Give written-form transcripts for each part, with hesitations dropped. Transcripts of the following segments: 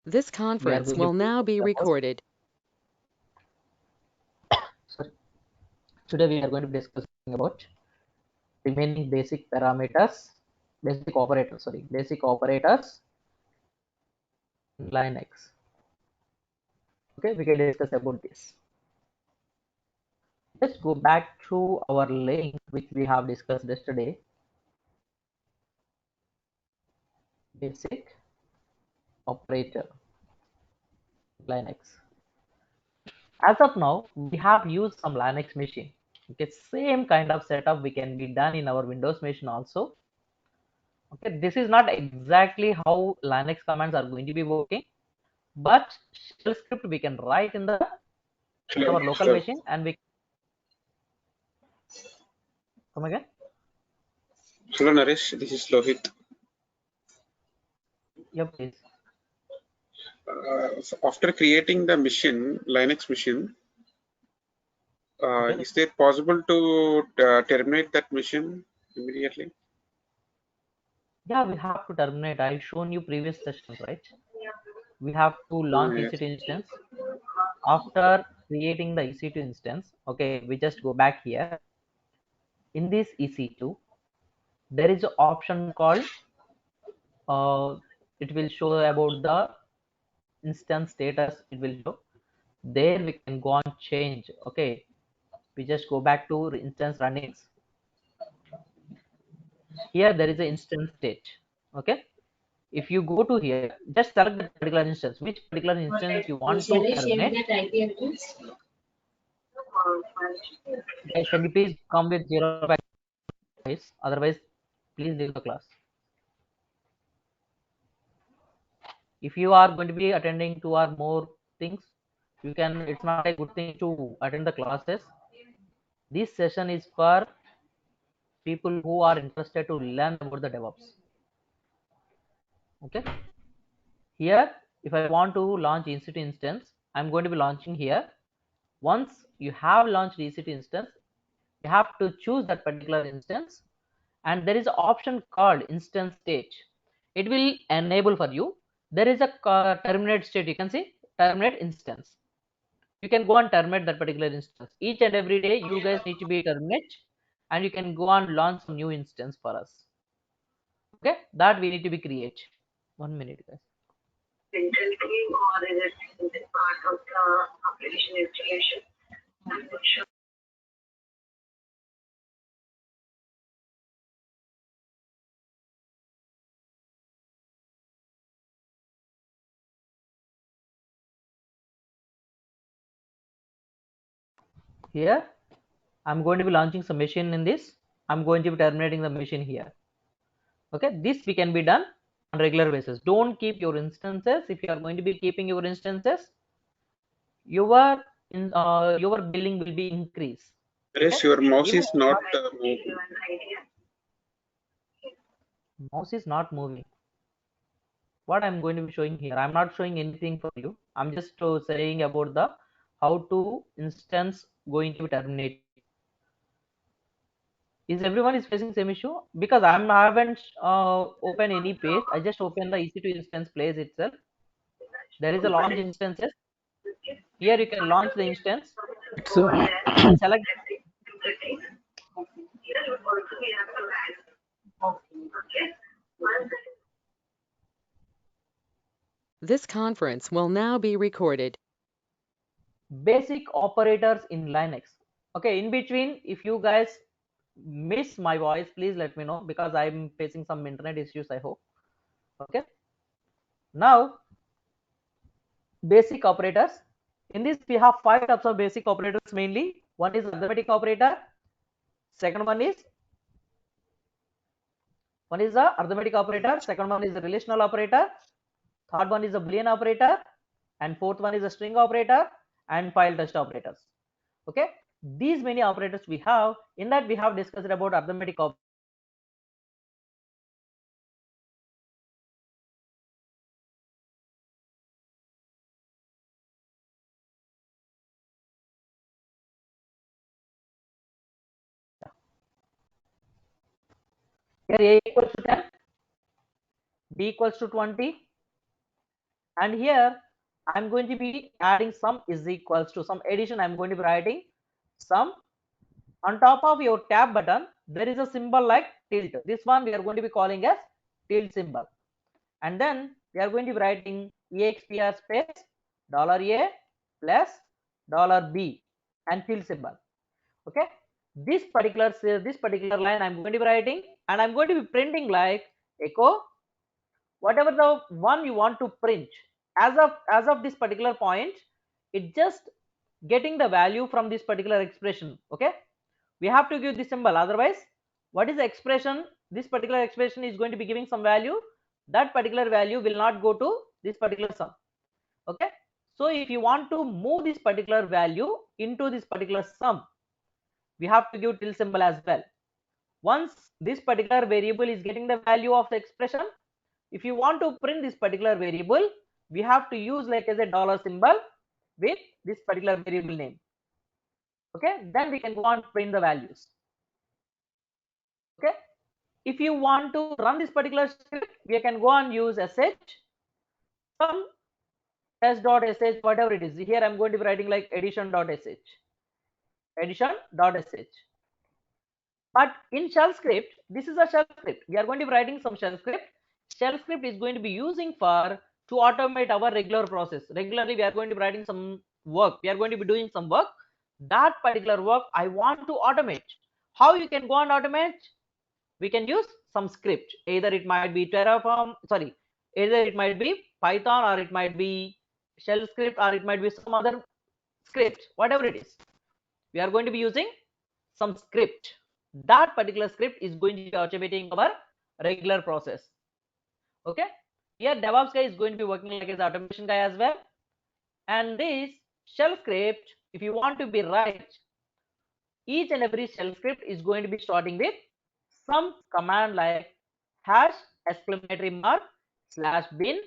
This We are conference going will to now be discuss about, recorded. sorry, today we are going to be discussing about remaining basic parameters, basic operators in Linux. Okay, we can discuss about this. Let's go back to our link which we have discussed yesterday. Basic operator Linux. As of now, we have used some Linux machine. Okay, same kind of setup we can be done in our Windows machine also. Okay, this is not exactly how Linux commands are going to be working, but shell script we can write in the our local machine and we come again. Hello Naresh, this is Lohit. Yeah, please. After creating the machine, Linux machine, Okay. is it possible to terminate that machine immediately? Yeah, we have to terminate. I've shown you previous sessions, right? We have to launch Yes. EC2 instance. After creating the EC2 instance, okay, we just go back here. In this EC2, there is an option called it will show about the instance status. It will show there we can go on change. Okay, we just go back to instance runnings. Here there is an instance state. Okay, if you go to here, just select the particular instance, which particular instance you want to terminate. Guys, can you please come with zero guys? Otherwise, please leave the class. If you are going to be attending two or more things, you can. It's not a good thing to attend the classes. This session is for people who are interested to learn about the DevOps. Okay. Here, if I want to launch EC2 instance, I'm going to be launching here. Once you have launched EC2 instance, you have to choose that particular instance, and there is an option called instance state. It will enable for you. There is a terminate state. You can see terminate instance. You can go and terminate that particular instance. Each and every day, you guys need to be terminate, and you can go and launch some new instance for us. Okay, that we need to be create. 1 minute, guys. Central team or is it part of the application installation? I'm not sure. Here, I'm going to be launching some machine in this. I'm going to be terminating the machine here. Okay, this we can be done on regular basis. Don't keep your instances. If you are going to be keeping your instances, your billing will be increased. Naresh, Okay? your mouse Even is not Give you an idea. mouse is not moving. What I'm going to be showing here, I'm not showing anything for you. I'm just saying about the how to instance going to be terminated. Is everyone is facing same issue? Because I haven't opened any page. I just opened the EC2 instance place itself. There is a launch instances. Here you can launch the instance It's and select. This conference will now be recorded. Basic operators in Linux. Okay, in between, if you guys miss my voice, please let me know because I'm facing some internet issues, I hope. Okay, now basic operators. In this we have 5 types of basic operators mainly. One is arithmetic operator, second one is the arithmetic operator, second one is the relational operator, third one is the boolean operator, and fourth one is the string operator and file test operators. Okay, these many operators we have. In that we have discussed about arithmetic operator. Here a equals to 10, b equals to 20, and here I'm going to be adding sum is equals to some addition. I'm going to be writing sum. On top of your tab button there is a symbol like tilt. This one we are going to be calling as tilt symbol, and then we are going to be writing expr space $a plus $b and tilt symbol. Okay, this particular line I'm going to be writing, and I'm going to be printing like echo whatever the one you want to print. As of this particular point, it just getting the value from this particular expression. Okay, we have to give this symbol, otherwise what is the expression, this particular expression is going to be giving some value, that particular value will not go to this particular sum. Okay, so if you want to move this particular value into this particular sum, we have to give tilde symbol as well. Once this particular variable is getting the value of the expression, if you want to print this particular variable, we have to use like as a dollar symbol with this particular variable name. Okay, then we can go on print the values. Okay, if you want to run this particular script, we can go and use sh some s.sh, whatever it is. Here I'm going to be writing like addition.sh, addition.sh. But in shell script, this is a shell script. We are going to be writing some shell script. Shell script is going to be using for to automate our regular process. Regularly, we are going to be writing some work. We are going to be doing some work. That particular work I want to automate. How you can go and automate? We can use some script. Either it might be Terraform, sorry, either it might be Python, or it might be shell script, or it might be some other script, whatever it is. We are going to be using some script. That particular script is going to be automating our regular process. Okay, here DevOps guy is going to be working like as automation guy as well. And this shell script, if you want to be right, each and every shell script is going to be starting with some command like hash exclamatory mark /bin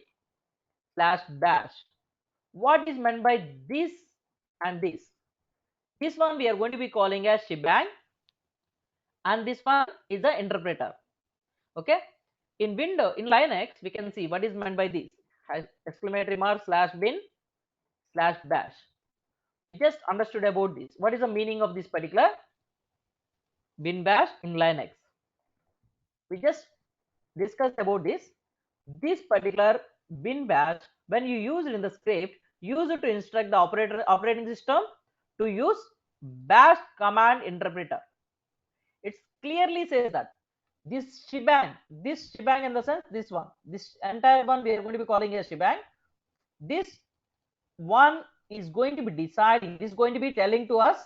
/bash. What is meant by this and this? This one we are going to be calling as shebang, and this one is the interpreter. Okay, in Linux we can see what is meant by this exclamatory mark /bin /bash. We just understood about this. What is the meaning of this particular bin bash in Linux? We just discussed about this. This particular bin bash, when you use it in the script, use it to instruct the operating system to use bash command interpreter. It clearly says that this shebang in the sense this entire one we are going to be calling a shebang. This one is going to be deciding, is going to be telling to us,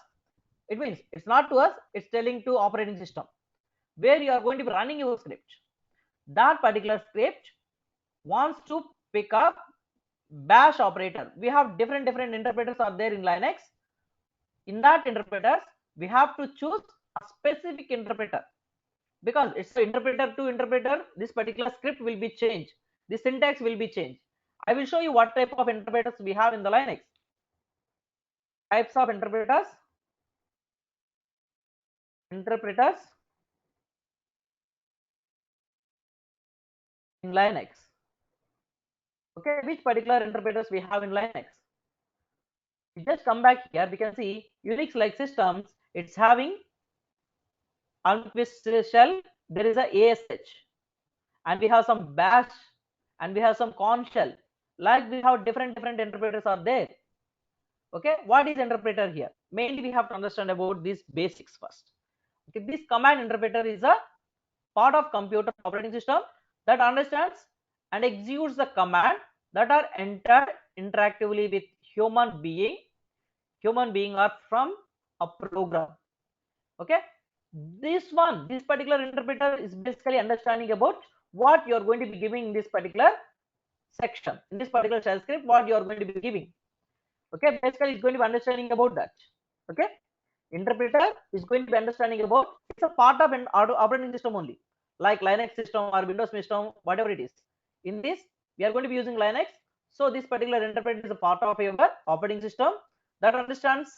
it means it's not to us, it's telling to operating system where you are going to be running your script. That particular script wants to pick up bash operator. We have different interpreters are there in Linux. In that interpreters, we have to choose a specific interpreter, because it's the interpreter to interpreter. This particular script will be changed. The syntax will be changed. I will show you what type of interpreters we have in the Linux. Types of interpreters in Linux. Okay, which particular interpreters we have in Linux? We just come back here. We can see Unix like systems. It's having Unquist shell. There is a ASH, and we have some bash, and we have some con shell. Like we have different interpreters are there. Okay, what is interpreter here? Mainly we have to understand about these basics first. Okay, this command interpreter is a part of computer operating system that understands and executes the command that are entered interactively with human being or from a program. Okay, this particular interpreter is basically understanding about what you are going to be giving in this particular section, in this particular shell script, what you are going to be giving. Okay, basically it's going to be understanding about that. Okay, interpreter is going to be understanding about, it's a part of an operating system only, like Linux system or Windows system, whatever it is. In this we are going to be using Linux, so this particular interpreter is a part of your operating system that understands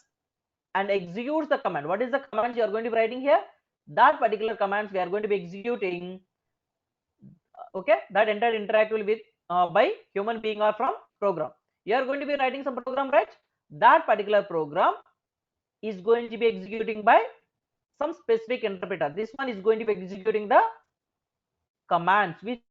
and executes the command. What is the commands you are going to be writing here? That particular commands we are going to be executing. Okay, that entered interactively with by human being or from program. You are going to be writing some program, right? That particular program is going to be executing by some specific interpreter. This one is going to be executing the commands which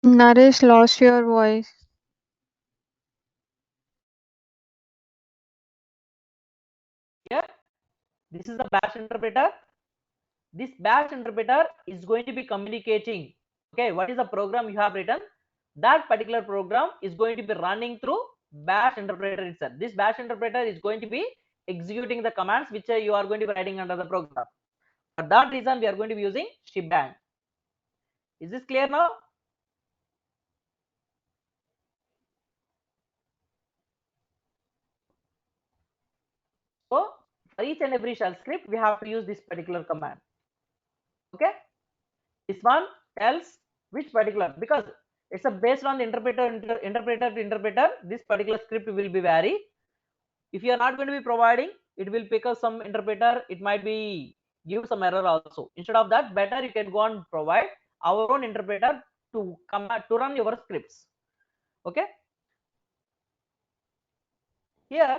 Naresh lost your voice. here. This is the bash interpreter. This bash interpreter is going to be communicating. Okay, what is the program you have written? That particular program is going to be running through bash interpreter itself. This bash interpreter is going to be executing the commands which you are going to be writing under the program. For that reason, we are going to be using shebang. Is this clear now? So for each and every shell script, we have to use this particular command. Okay, this one tells which particular, because it's a based on the interpreter to interpreter. This particular script will be vary. If you are not going to be providing, it will pick up some interpreter. It might be give some error also. Instead of that, better you can go and provide our own interpreter to come to run your scripts. Okay. Here,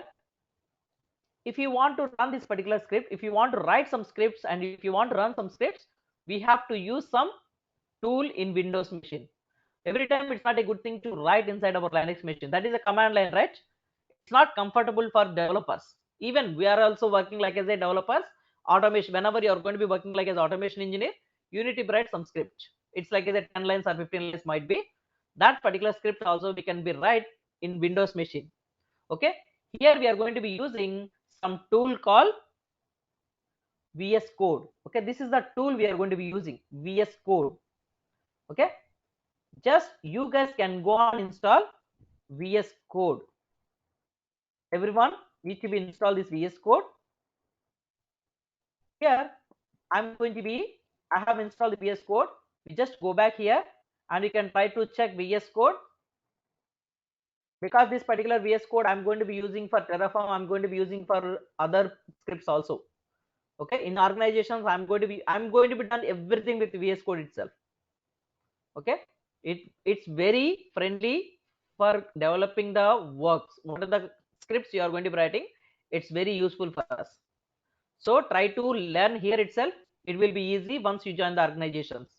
if you want to run this particular script, if you want to write some scripts, and if you want to run some scripts, we have to use some tool in Windows machine. Every time it's not a good thing to write inside our Linux machine. That is a command line, right? It's not comfortable for developers. Even we are also working like as a developers. Automation, whenever you are going to be working like as automation engineer, you need to write some script. It's like as a 10 lines or 15 lines might be. That particular script also we can be write in Windows machine. Okay. Here we are going to be using some tool called VS Code. Okay, this is the tool we are going to be using, VS Code. Okay, just you guys can go and install VS Code. Everyone need to be install this VS Code. Here I'm going to be, I have installed the VS Code. We just go back here and you can try to check VS Code, because this particular VS Code I'm going to be using for Terraform, I'm going to be using for other scripts also. Okay, in organizations I'm going to be done everything with VS Code itself. Okay, it's very friendly for developing the works. What are the scripts you are going to be writing? It's very useful for us. So try to learn here itself. It will be easy once you join the organizations.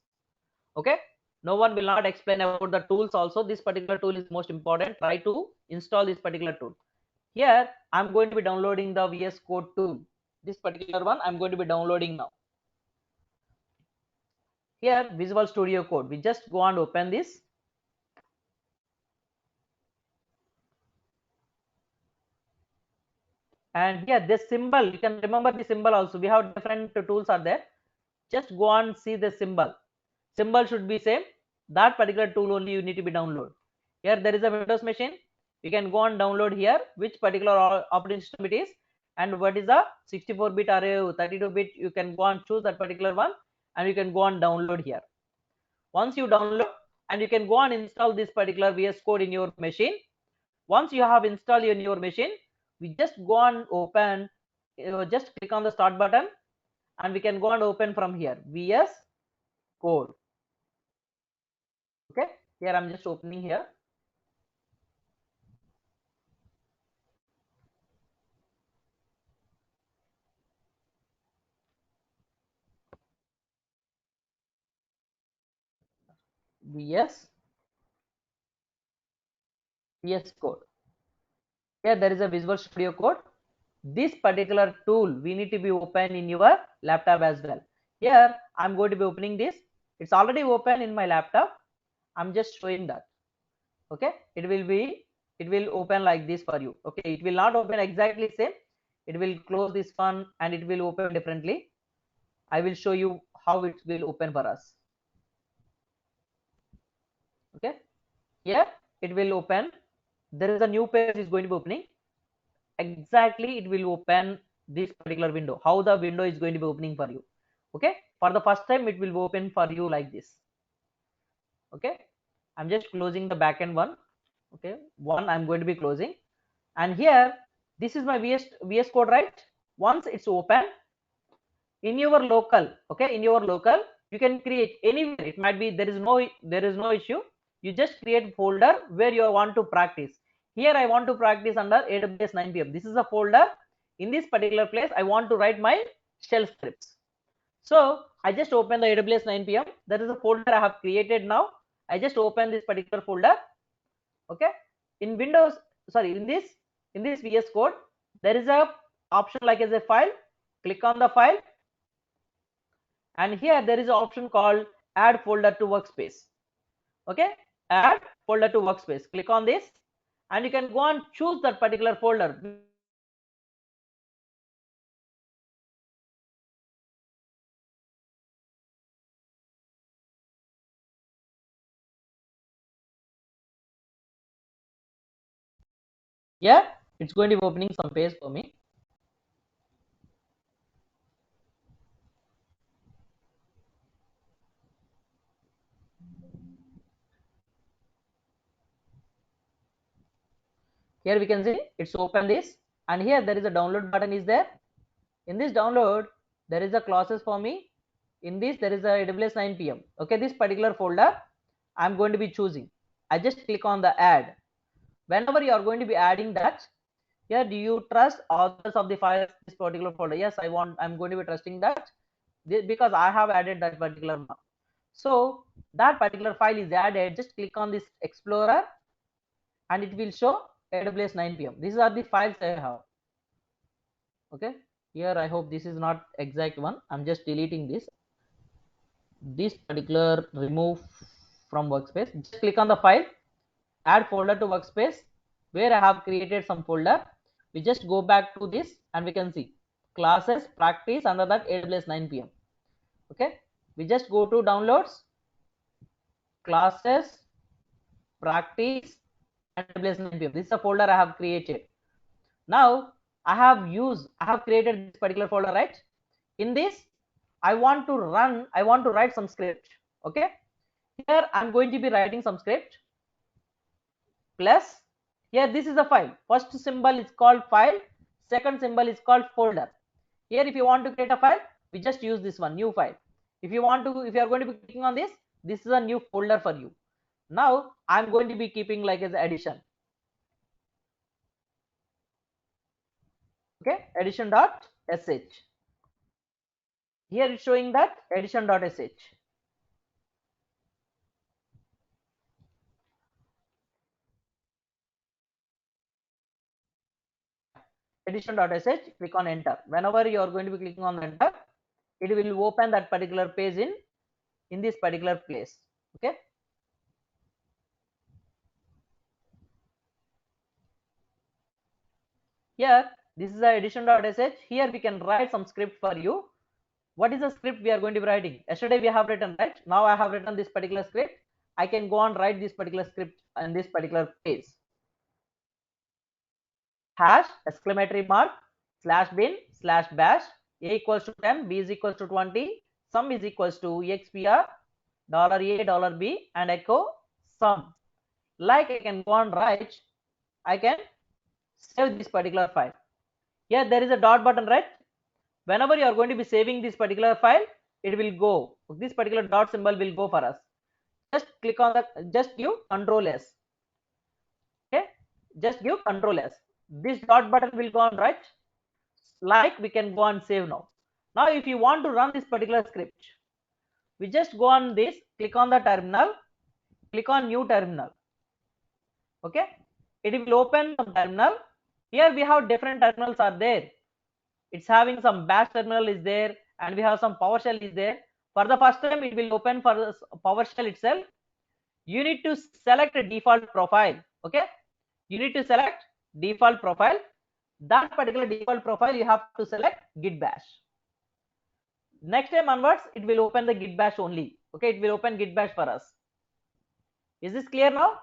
Okay, no one will not explain about the tools also. This particular tool is most important. Try to install this particular tool. Here I'm going to be downloading the VS Code tool. This particular one I'm going to be downloading now. Here Visual Studio Code, we just go and open this. And here this symbol, you can remember the symbol also. We have different tools are there. Just go and see the symbol. Symbol should be same. That particular tool only you need to be download. Here there is a Windows machine. You can go and download here which particular operating system it is, and what is the 64-bit or 32-bit. You can go and choose that particular one, and you can go and download here. Once you download, and you can go and install this particular VS Code in your machine. Once you have installed in your machine, we just go and open, just click on the start button, and we can go and open from here VS Code. Okay, here I'm just opening here. VS Code. Here there is a Visual Studio Code. This particular tool we need to be open in your laptop as well. Here I'm going to be opening this. It's already open in my laptop. I'm just showing that. Okay, it will open like this for you. Okay, it will not open exactly same. It will close this one and it will open differently. I will show you how it will open for us. Okay, here it will open. There is a new page is going to be opening. Exactly, it will open this particular window. How the window is going to be opening for you. Okay, for the first time it will open for you like this. Okay, I'm just closing the backend one. Okay, one I'm going to be closing, and here this is my VS Code, right? Once it's open in your local, okay, in your local, you can create anywhere. It might be there is no issue. You just create folder where you want to practice. Here I want to practice under AWS 9pm. This is a folder. In this particular place I want to write my shell scripts. So I just open the AWS 9pm. That is a folder I have created now. I just open this particular folder. Okay, in Windows, sorry, in this VS Code, there is a option like as a file. Click on the file, and here there is an option called add folder to workspace. Okay, add folder to workspace. Click on this, and you can go and choose that particular folder. Yeah, it's going to be opening some page for me. Here we can see it's open this, and here there is a download button is there. In this download there is a classes for me. In this there is a AWS 9pm. Okay, this particular folder I'm going to be choosing. I just click on the add. Whenever you are going to be adding that, here do you trust authors of the files this particular folder? Yes, I'm going to be trusting that because I have added that particular one. So that particular file is added. Just click on this explorer and it will show AWS 9pm. These are the files I have. Okay, here I hope this is not exact one. I'm just deleting this particular remove from workspace. Just click on the file, add folder to workspace, where I have created some folder. We just go back to this and we can see classes practice under that AWS 9pm. Okay, we just go to downloads, classes practice AWS 9pm. This is a folder I have created. Now I have created this particular folder, right? In this I want to write some script. Okay, here I'm going to be writing some script. Plus here this is the file. First symbol is called file, second symbol is called folder. Here if you want to create a file, we just use this one, new file. If you are going to be clicking on this is a new folder for you. Now I'm going to be keeping like as addition. Okay, addition.sh. Here it's showing that addition.sh. Addition.sh, click on enter. Whenever you are going to be clicking on enter, it will open that particular page in this particular place. Okay, here this is the addition.sh. Here we can write some script for you. What is the script we are going to be writing? Yesterday we have written, right? Now I have written this particular script. I can go and write this particular script in this particular page. Hash exclamatory mark /bin /bash a equals to 10, b is equals to 20, sum is equals to expr $a$b and echo sum. Like I can go and write, I can save this particular file. Here there is a dot button, right? Whenever you are going to be saving this particular file, it will go. This particular dot symbol will go for us. Just click on the, just give Control S. Okay, just give Control S. This dot button will go on, right? Like we can go and save now. Now if you want to run this particular script, we just go on this, click on the terminal, click on new terminal. Okay, it will open some terminal. Here we have different terminals are there. It's having some bash terminal is there, and we have some PowerShell is there. For the first time it will open for the PowerShell itself. You need to select a default profile. Okay, you need to select default profile. That particular default profile you have to select git bash. Next time onwards it will open the git bash only. Okay, it will open git bash for us. Is this clear now?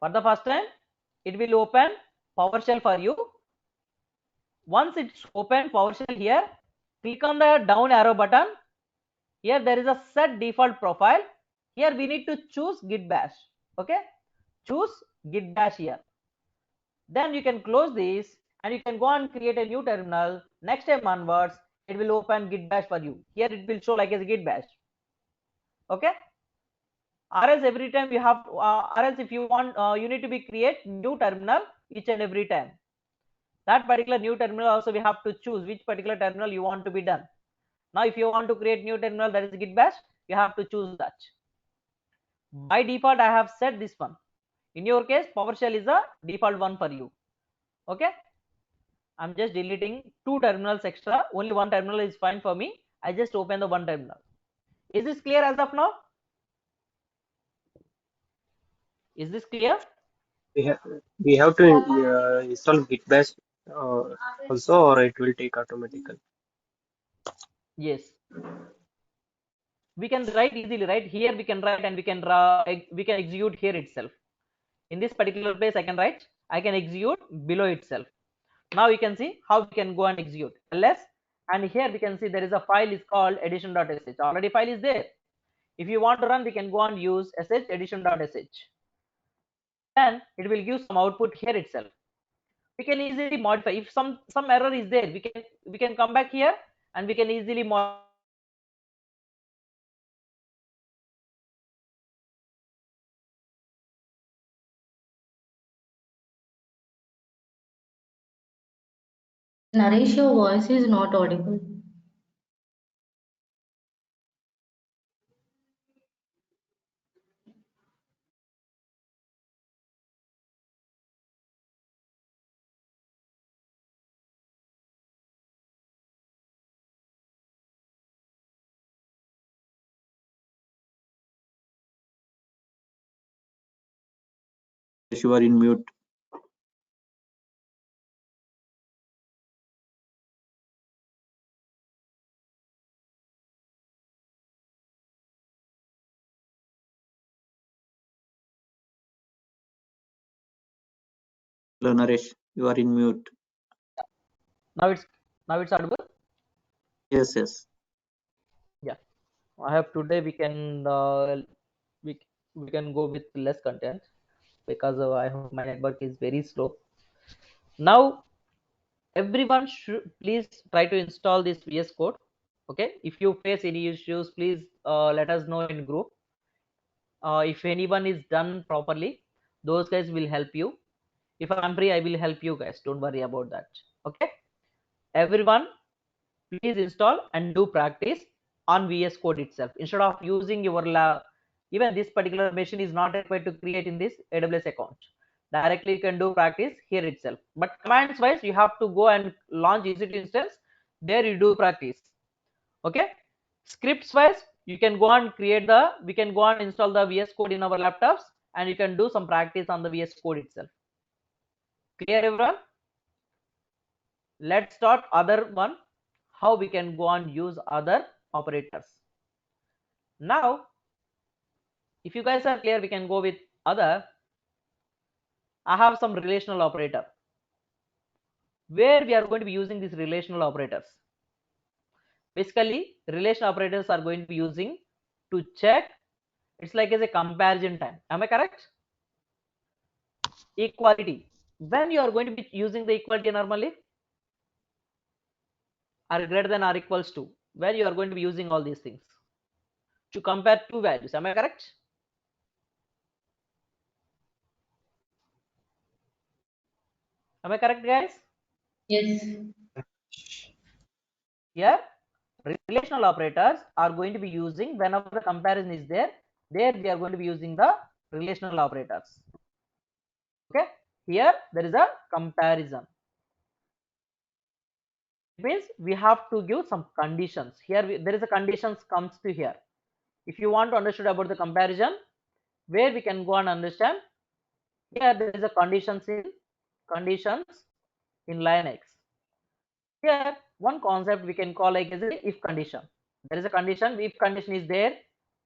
For the first time it will open PowerShell for you. Once it's open PowerShell, here click on the down arrow button. Here there is a set default profile. Here we need to choose git bash. Okay, choose git bash here. Then you can close this and you can go and create a new terminal. Next time onwards, it will open git bash for you. Here it will show like as a git bash. Okay, or else every time you have or else if you want you need to be create new terminal each and every time. That particular new terminal also we have to choose which particular terminal you want to be done. Now if you want to create new terminal, that is git bash, you have to choose that. By default I have set this one. In your case PowerShell is the default one for you. Okay, I'm just deleting 2 terminals extra, only 1 terminal is fine for me. I just open the 1 terminal. Is this clear as of now? Is this clear? We have to install git bash also, or it will take automatically. Yes, we can write easily, right? Here we can write and we can execute here itself. In this particular place I can write, I can execute below itself. Now you can see how we can go and execute ls, and here we can see there is a file is called edition.sh. Already file is there. If you want to run, we can go and use sh edition.sh. Then it will give some output here itself. We can easily modify. If some error is there, we can come back here and we can easily modify. Naresh, your voice is not audible. You are in mute. Hello, Naresh. You are in mute. Now it's audible. Yes, yes. Yeah, I have today we can we can go with less content because I hope my network is very slow. Now everyone should please try to install this VS Code. Okay, if you face any issues, please let us know in group. If anyone is done properly, those guys will help you. If I'm free, I will help you guys. Don't worry about that. Okay, everyone please install and do practice on VS Code itself instead of using your lab. Even this particular machine is not required to create in this AWS account. Directly you can do practice here itself. But commands wise, you have to go and launch EC2 instance. There you do practice. Okay. Scripts wise, you can go and we can go and install the VS Code in our laptops and you can do some practice on the VS Code itself. Clear everyone? Let's start other one, how we can go and use other operators. Now if you guys are clear, we can go with other. I have some relational operator where we are going to be using these relational operators. Basically relational operators are going to be using to check, it's like as a comparison time. Am I correct? Equality, when you are going to be using the equality normally, are greater than or equals to, where you are going to be using all these things to compare two values. Am I correct? Am I correct, guys? Yes. Here relational operators are going to be using whenever the comparison is there we are going to be using the relational operators. Okay, here there is a comparison. It means we have to give some conditions. Here there is a conditions comes to here. If you want to understand about the comparison, where we can go and understand, here there is a conditions in Linux. Here one concept we can call like as a if condition. There is a condition, if condition is there,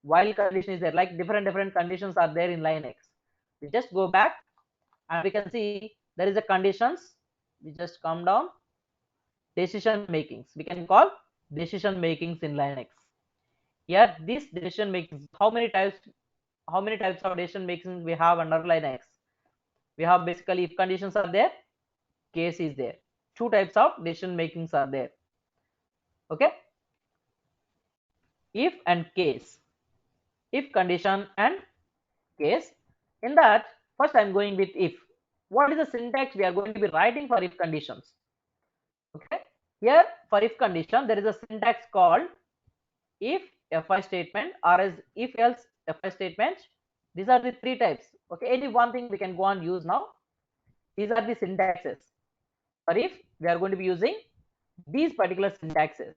while condition is there, like different conditions are there in Linux. We just go back and we can see there is a conditions. We just come down, decision makings, we can call decision makings in Linux. Here this decision makings, how many types how many types of decision making we have under line X? We have basically if conditions are there, case is there. Two types of decision makings are there. Okay, if and case, if condition and case. In that, first I'm going with if. What is the syntax we are going to be writing for if conditions? Okay, here for if condition there is a syntax called if fi statement or as if else fi statement. These are the three types. Okay, any one thing we can go and use now. These are the syntaxes. For if we are going to be using these particular syntaxes.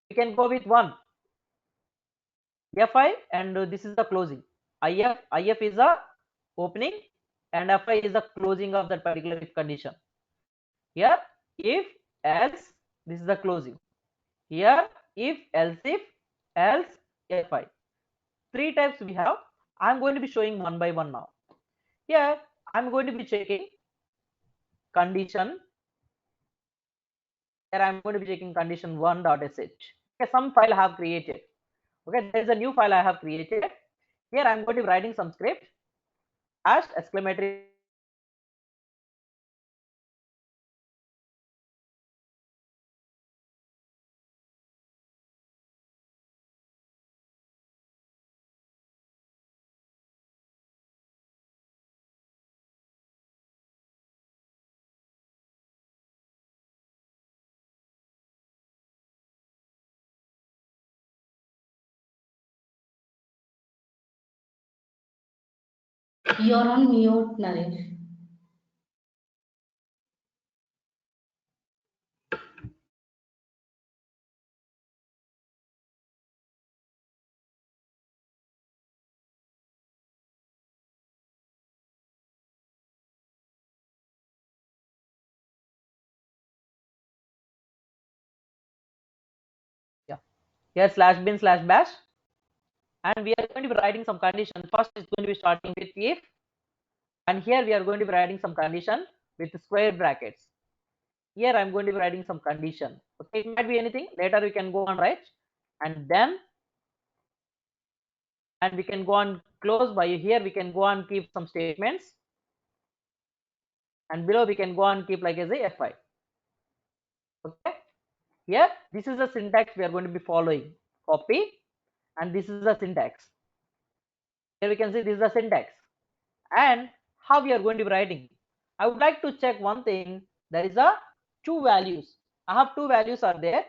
We can go with one fi and this is the closing. If is a opening and fi is the closing of that particular if condition. Here if else, this is the closing. Here if else fi. Three types we have. I'm going to be showing one by one now. Here I'm going to be checking condition. Here I'm going to be checking condition 1.sh. Okay, some file I have created. Okay, there is a new file I have created. Here I'm going to be writing some script as exclamatory. You're on mute, Naresh. Yeah. Here slash bin slash bash, and we are going to be writing some condition. First it's going to be starting with if, and here we are going to be writing some condition with square brackets. Here I'm going to be writing some condition. Okay, it might be anything. Later we can go on write, and then we can go on close by here. We can go on keep some statements, and below we can go on keep like as a fi. Okay, here this is the syntax we are going to be following. Copy, and this is the syntax. Here we can see this is the syntax, and how we are going to be writing. I would like to check one thing. There is a two values. I have two values are there,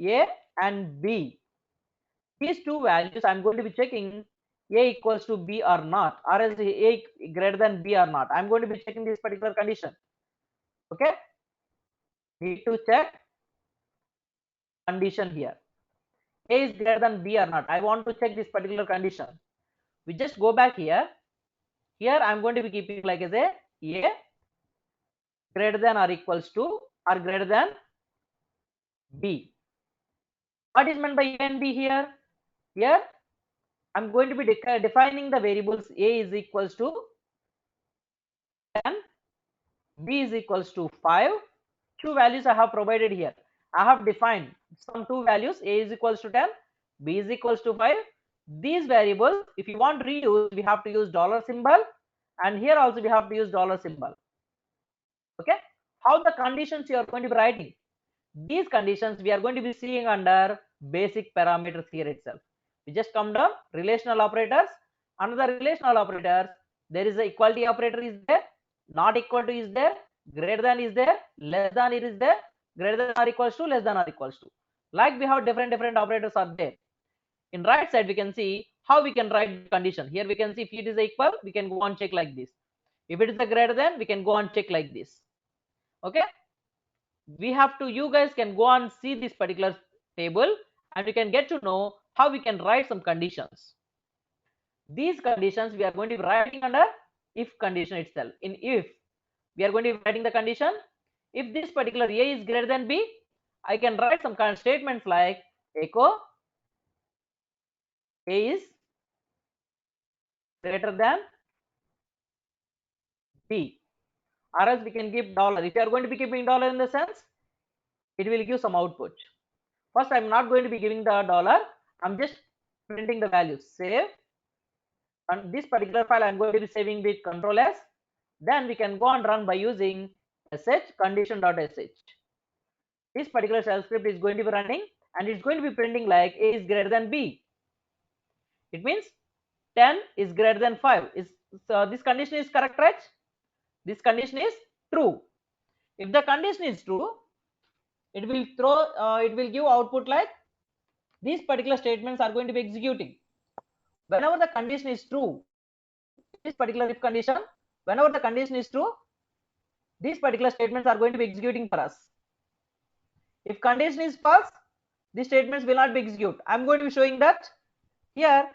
a and b. These two values I'm going to be checking a equals to b or not, or else a greater than b or not. I'm going to be checking this particular condition. Okay, need to check condition here. A is greater than b or not. I want to check this particular condition. We just go back here. Here I'm going to be keeping like as a greater than or equals to or greater than b. What is meant by a and b here? Here I'm going to be defining the variables a is equals to 10, b is equals to 5. Two values I have provided here. I have defined some two values, a is equals to 10, b is equals to 5. These variables, if you want to reuse, we have to use dollar symbol, and here also we have to use dollar symbol. Okay, how the conditions you are going to be writing? These conditions we are going to be seeing under basic parameters here itself. We just come down relational operators. Under the relational operators, there is a equality operator is there, not equal to is there, greater than is there, less than it is there, greater than or equals to, less than or equals to. Like we have different operators are there. In right side we can see how we can write the condition. Here we can see if it is equal, we can go on check like this. If it is a greater than, we can go on check like this. Okay, we have to, you guys can go and see this particular table, and we can get to know how we can write some conditions. These conditions we are going to be writing under if condition itself. In if, we are going to be writing the condition if this particular a is greater than b. I can write some kind of statements like echo a is greater than b, or else we can give dollar. If you are going to be keeping dollar in the sense, it will give some output. First I'm not going to be giving the dollar, I'm just printing the values. Save, and this particular file I'm going to be saving with Control S. Then we can go and run by using sh condition.sh. This particular shell script is going to be running and it's going to be printing like a is greater than b. It means 10 is greater than 5. So this condition is correct, right? This condition is true. If the condition is true, it will give output like these particular statements are going to be executing. Whenever the condition is true, this particular if condition, whenever the condition is true, these particular statements are going to be executing for us. If condition is false, these statements will not be executed. I'm going to be showing that here.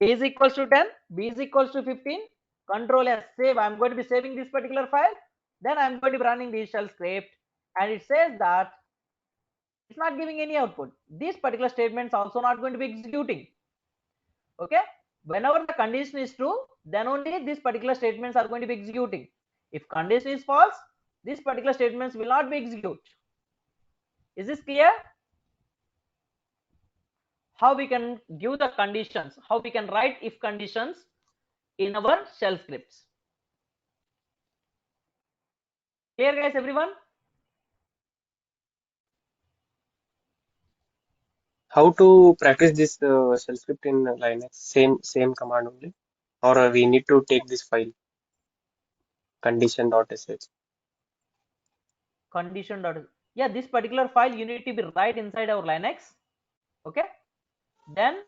A is equals to 10, b is equals to 15. Control S, save. I'm going to be saving this particular file. Then I'm going to be running the shell script, and it says that it's not giving any output. These particular statements also not going to be executing. Okay, whenever the condition is true, then only these particular statements are going to be executing. If condition is false, these particular statements will not be executed. Is this clear? How we can give the conditions, how we can write if conditions in our shell scripts. Clear, guys, everyone? How to practice this shell script in Linux? Same command only, or we need to take this file condition.sh. Condition dot, yeah, this particular file you need to be right inside our Linux. Okay, then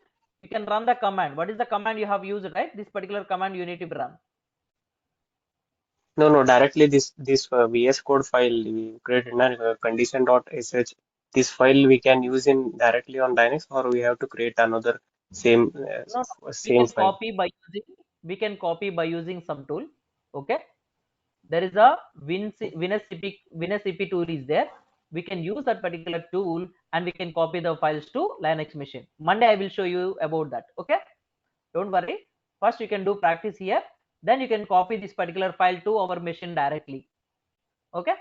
you can run the command. What is the command you have used, right? This particular command you need to be run. No, directly this VS Code file we created in condition.sh. This file we can use in directly on Linux, or we have to create another same No, same file. we can copy by using some tool. Okay, there is a WinSCP tool is there. We can use that particular tool and we can copy the files to Linux machine. Monday I will show you about that. Okay, don't worry. First you can do practice here, then you can copy this particular file to our machine directly. Okay,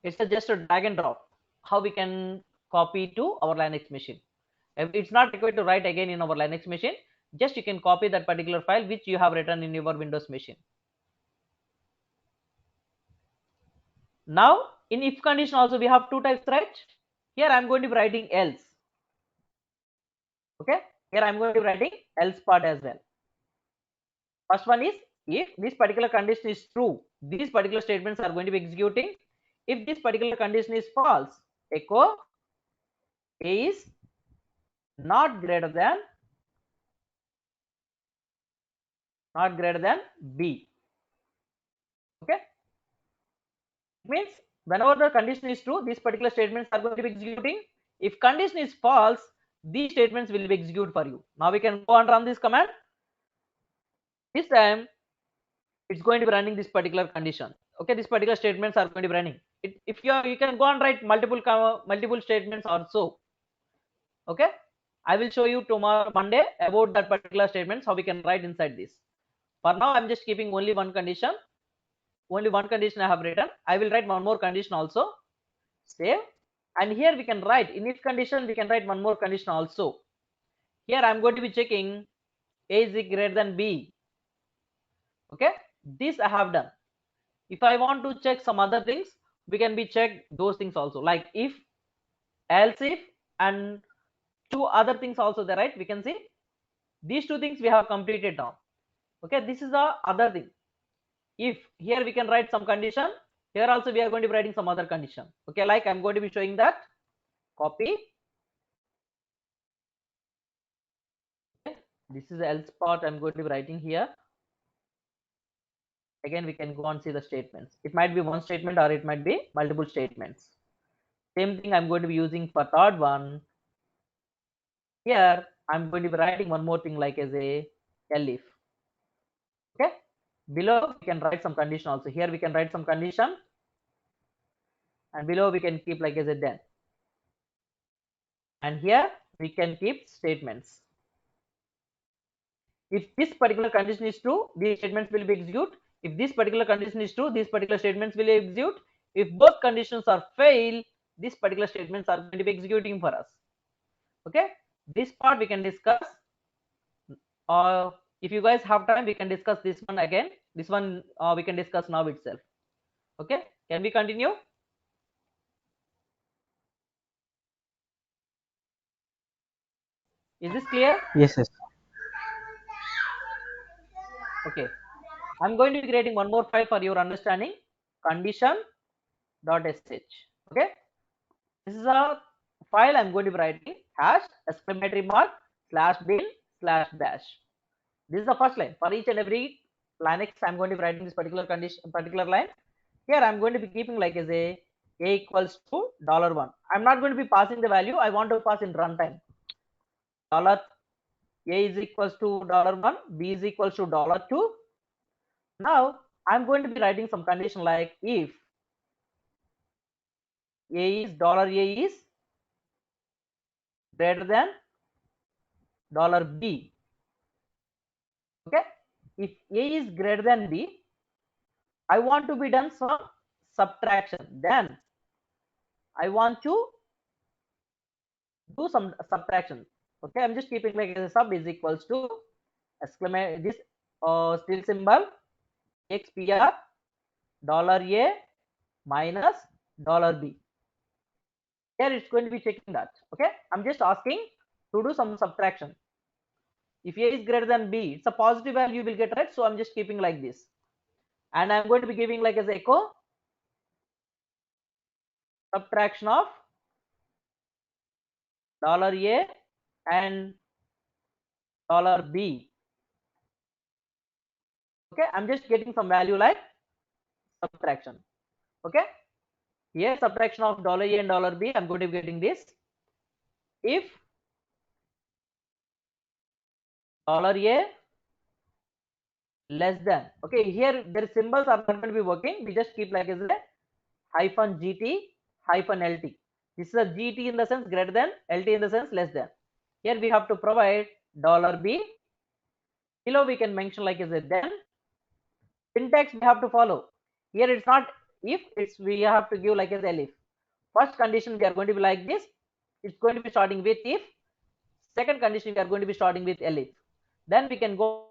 it's just a drag and drop how we can copy to our Linux machine. It's not required to write again in our Linux machine, just you can copy that particular file which you have written in your Windows machine. Now in if condition also we have two types, right? Here I'm going to be writing else. Okay, here I'm going to be writing else part as well. First one is if this particular condition is true, these particular statements are going to be executing. If this particular condition is false, echo A is not greater than B. Okay, it means whenever the condition is true, these particular statements are going to be executing. If condition is false, these statements will be executed for you. Now we can go and run this command. This time it's going to be running this particular condition. Okay, these particular statements are going to be running. If you can go and write multiple statements also. Okay, I will show you tomorrow Monday about that particular statements how we can write inside this. For now I'm just keeping only one condition. Only one condition I have written. I will write one more condition also. Save, and here we can write in if condition we can write one more condition also. Here I'm going to be checking A is greater than B. Okay, this I have done. If I want to check some other things, we can be check those things also, like if, else if, and two other things also there, right? We can see these two things we have completed now. Okay, this is the other thing. If here we can write some condition, here also we are going to be writing some other condition. Okay, like I'm going to be showing that. Copy. Okay, this is the else part I'm going to be writing here. Again we can go and see the statements. It might be one statement or it might be multiple statements. Same thing I'm going to be using for third one. Here I'm going to be writing one more thing like as a elif. Okay, below we can write some condition also. Here we can write some condition, and below we can keep like as a then, and here we can keep statements. If this particular condition is true, these statements will be executed. If this particular condition is true, these particular statements will execute. If both conditions are fail, these particular statements are going to be executing for us. Okay, this part we can discuss, or if you guys have time we can discuss this one again. This one we can discuss now itself. Okay, can we continue? Is this clear? Yes, yes. Okay, I'm going to be creating one more file for your understanding, condition.sh. Okay, this is a file I'm going to be writing, hash exclamatory mark slash bin slash dash. This is the first line. For each and every Linux, I'm going to be writing this particular condition, particular line. Here I'm going to be keeping like as a equals to $1. I'm not going to be passing the value. I want to pass in runtime. Dollar A is equals to $1, B is equals to $2. Now I'm going to be writing some condition like if A is greater than $B. Okay, if A is greater than B, I want to be done some subtraction. Then I want to do some subtraction. Okay, I'm just keeping like a sub is equals to exclamation this still symbol xpr $A minus $B. Here it's going to be checking that. Okay, I'm just asking to do some subtraction. If A is greater than B, it's a positive value you will get, right? So I'm just keeping like this, and I'm going to be giving like as echo subtraction of $A and $B. Okay, I'm just getting some value like subtraction. Okay, here subtraction of $A and $B, I'm going to be getting this. If $A less than, okay, here their symbols are not going to be working. We just keep like as a hyphen gt hyphen lt. This is a gt in the sense greater than, lt in the sense less than. Here we have to provide $B. Below we can mention like as a then. Syntax we have to follow. Here it's not if, it's we have to give like as elif. First condition we are going to be like this. It's going to be starting with if. Second condition we are going to be starting with elif. Then we can go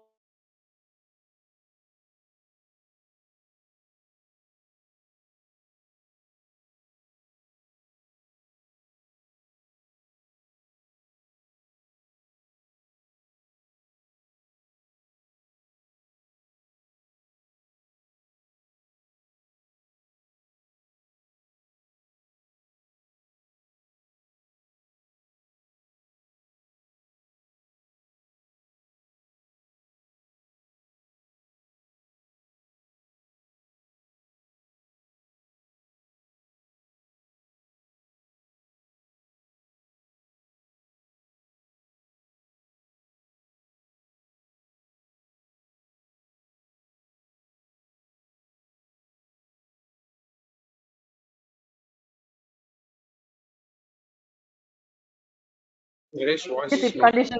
Naresh, voice this is if not. condition.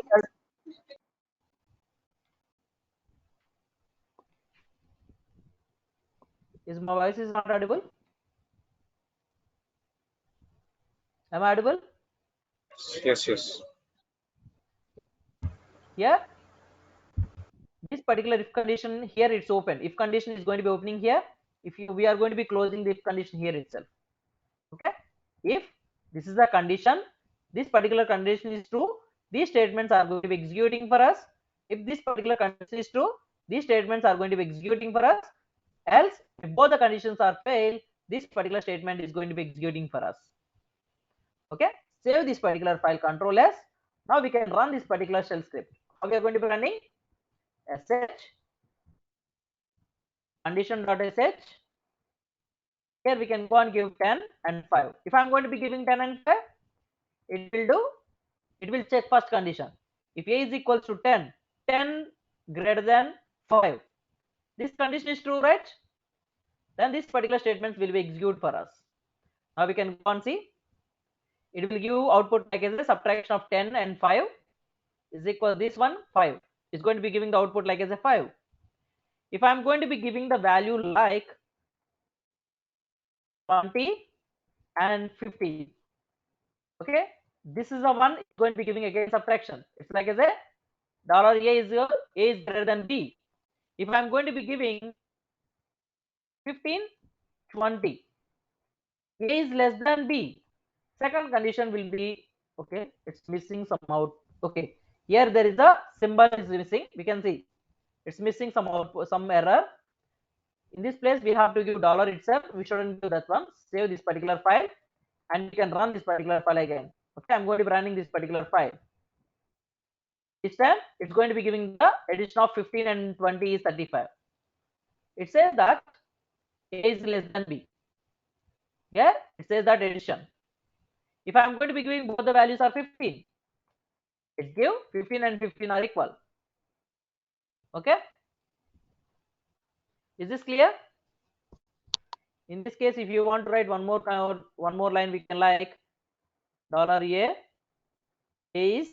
Is my voice is not audible? Am I audible? Yes, yes. Here this particular if condition, here it's open. If condition is going to be opening here. We are going to be closing the if condition here itself. Okay, if this is the condition, this particular condition is true, these statements are going to be executing for us. If this particular condition is true, these statements are going to be executing for us. Else, if both the conditions are failed, this particular statement is going to be executing for us. Okay, save this particular file, Control S. Now we can run this particular shell script. How we are going to be running? sh condition.sh. Here we can go and give 10 and 5. If I'm going to be giving 10 and 5, it will check first condition. If A is equals to 10, 10 greater than 5, this condition is true, right? Then this particular statement will be executed for us. Now we can go and see. It will give output like as a subtraction of 10 and 5 is equal to this one 5. It's going to be giving the output like as a 5. If I'm going to be giving the value like 20 and 50, okay, this is the one it's going to be giving again subtraction. It's like as a $a is greater than b. If I'm going to be giving 15, 20, a is less than b. Second condition will be, okay, it's missing some out. Okay, here there is a symbol is missing. We can see it's missing some error. In this place we have to give dollar itself. We shouldn't do that one. Save this particular file and we can run this particular file again. Okay, I'm going to be running this particular file. This time it's going to be giving the addition of 15 and 20 is 35. It says that a is less than b. Here it says that addition. If I'm going to be giving both the values are 15, it give 15 and 15 are equal. Okay, is this clear? In this case, if you want to write one more line, we can like $a is,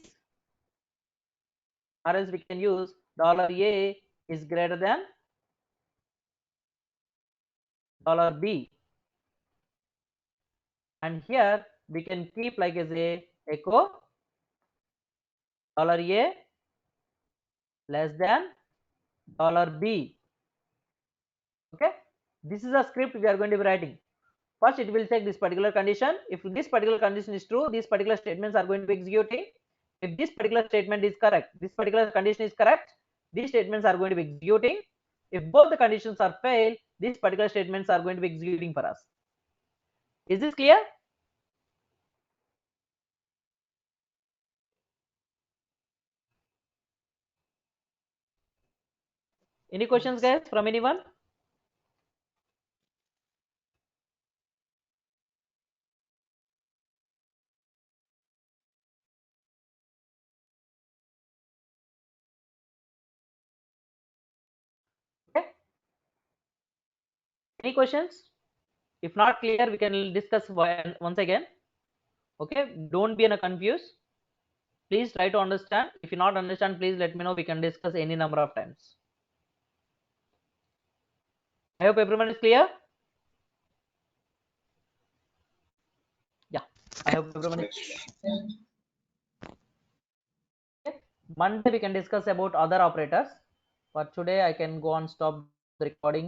or else we can use $a is greater than $b, and here we can keep like as a echo $a less than $b. Okay, this is a script we are going to be writing. First it will check this particular condition. If this particular condition is true, these particular statements are going to be executing. If this particular statement is correct, this particular condition is correct, these statements are going to be executing. If both the conditions are failed, these particular statements are going to be executing for us. Is this clear? Any questions guys from anyone? Okay. Any questions? If not clear, we can discuss once again. Okay, don't be in a confuse. Please try to understand. If you not understand, please let me know. We can discuss any number of times. I hope everyone is clear. Yeah, I hope everyone is clear. Okay. Monday we can discuss about other operators. But today I can go on stop the recording.